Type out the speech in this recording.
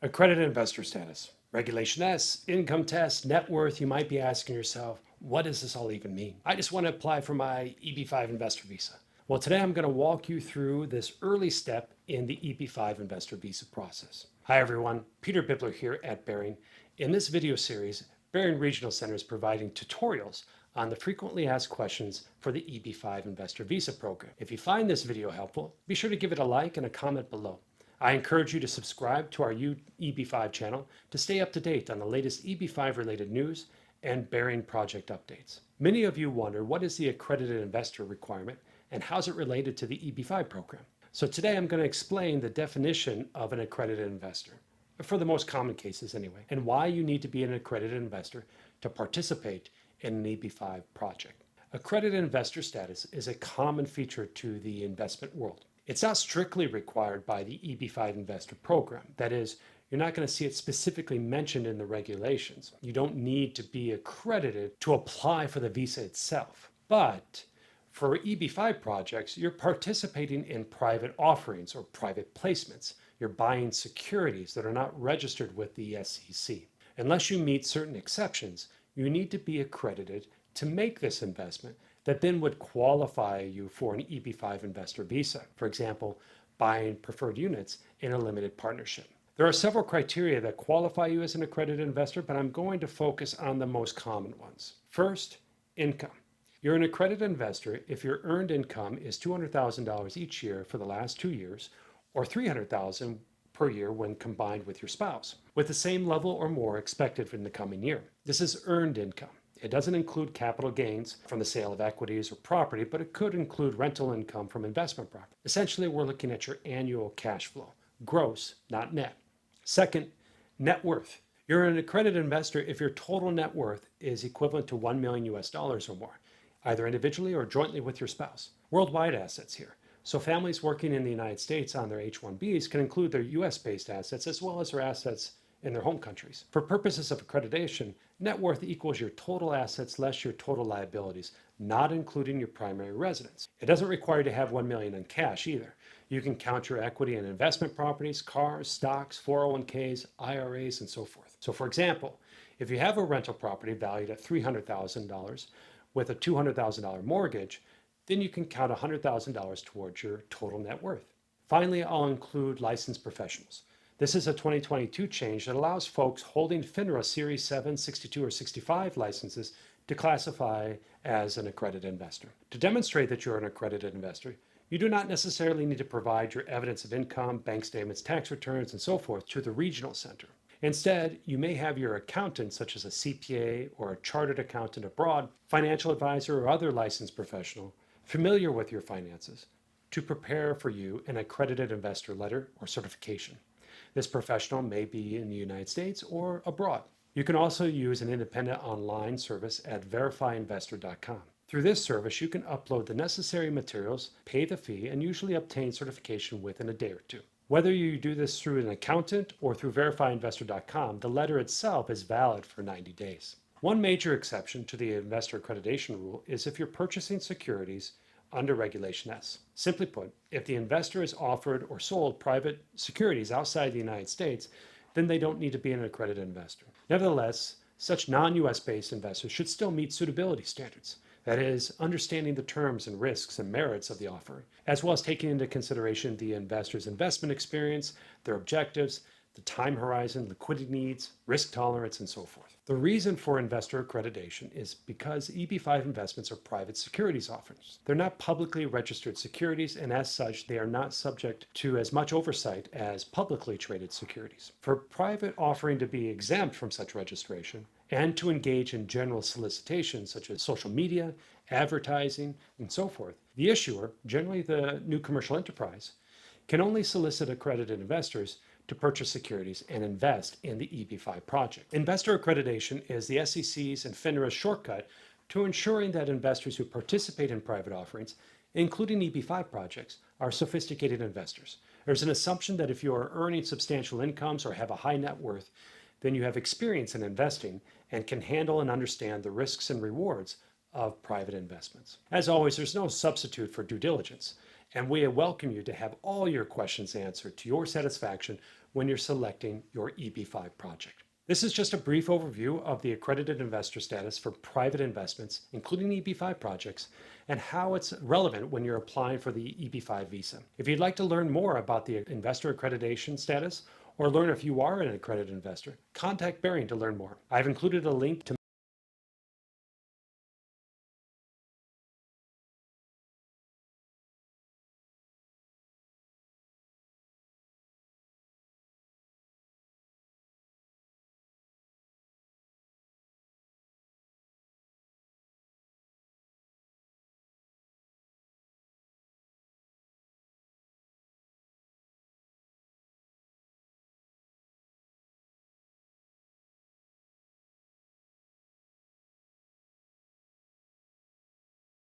Accredited investor status, Regulation S, income test, net worth. You might be asking yourself, what does this all even mean? I just want to apply for my EB-5 investor visa. Well, today I'm going to walk you through this early step in the EB-5 investor visa process. Hi everyone, Peter Bibler here at Bearing. In this video series, Bearing Regional Center is providing tutorials on the frequently asked questions for the EB-5 investor visa program. If you find this video helpful, be sure to give it a like and a comment below. I encourage you to subscribe to our EB-5 channel to stay up to date on the latest EB-5 related news and Bearing project updates. Many of you wonder, what is the accredited investor requirement and how's it related to the EB-5 program? So today I'm going to explain the definition of an accredited investor, for the most common cases anyway, and why you need to be an accredited investor to participate in an EB-5 project. Accredited investor status is a common feature to the investment world. It's not strictly required by the EB-5 investor program. That is, you're not going to see it specifically mentioned in the regulations. You don't need to be accredited to apply for the visa itself. But for EB-5 projects, you're participating in private offerings or private placements. You're buying securities that are not registered with the SEC. Unless you meet certain exceptions, you need to be accredited to make this investment that then would qualify you for an EB-5 investor visa. For example, buying preferred units in a limited partnership. There are several criteria that qualify you as an accredited investor, but I'm going to focus on the most common ones. First, income. You're an accredited investor if your earned income is $200,000 each year for the last 2 years, or $300,000 per year when combined with your spouse, with the same level or more expected in the coming year. This is earned income. It doesn't include capital gains from the sale of equities or property, but it could include rental income from investment property. Essentially, we're looking at your annual cash flow, gross, not net. Second, net worth. You're an accredited investor if your total net worth is equivalent to $1 million or more, either individually or jointly with your spouse. Worldwide assets here. So families working in the United States on their H-1Bs can include their US-based assets as well as their assets in their home countries. For purposes of accreditation, net worth equals your total assets less your total liabilities, not including your primary residence. It doesn't require you to have $1 million in cash either. You can count your equity in investment properties, cars, stocks, 401ks, IRAs, and so forth. So for example, if you have a rental property valued at $300,000 with a $200,000 mortgage, then you can count $100,000 towards your total net worth. Finally, I'll include licensed professionals. This is a 2022 change that allows folks holding FINRA Series 7, 62, or 65 licenses to classify as an accredited investor. To demonstrate that you're an accredited investor, you do not necessarily need to provide your evidence of income, bank statements, tax returns, and so forth to the regional center. Instead, you may have your accountant, such as a CPA or a chartered accountant abroad, financial advisor, or other licensed professional, familiar with your finances, to prepare for you an accredited investor letter or certification. This professional may be in the United States or abroad. You can also use an independent online service at verifyinvestor.com. Through this service, you can upload the necessary materials, pay the fee, and usually obtain certification within a day or two. Whether you do this through an accountant or through verifyinvestor.com, the letter itself is valid for 90 days. One major exception to the investor accreditation rule is if you're purchasing securities under Regulation S. Simply put, if the investor has offered or sold private securities outside the United States, then they don't need to be an accredited investor. Nevertheless, such non-US based investors should still meet suitability standards. That is, understanding the terms and risks and merits of the offer, as well as taking into consideration the investor's investment experience, their objectives, the time horizon, liquidity needs, risk tolerance, and so forth. The reason for investor accreditation is because EB-5 investments are private securities offerings. They're not publicly registered securities, and as such, they are not subject to as much oversight as publicly traded securities. For a private offering to be exempt from such registration and to engage in general solicitation, such as social media, advertising, and so forth, the issuer, generally the new commercial enterprise, can only solicit accredited investors to purchase securities and invest in the EB-5 project. Investor accreditation is the SEC's and FINRA's shortcut to ensuring that investors who participate in private offerings, including EB-5 projects, are sophisticated investors. There's an assumption that if you are earning substantial incomes or have a high net worth, then you have experience in investing and can handle and understand the risks and rewards of private investments. As always, there's no substitute for due diligence. And we welcome you to have all your questions answered to your satisfaction when you're selecting your EB-5 project. This is just a brief overview of the Accredited Investor Status for private investments, including EB-5 projects, and how it's relevant when you're applying for the EB-5 visa. If you'd like to learn more about the investor accreditation status, or learn if you are an accredited investor, contact Barry to learn more. I've included a link to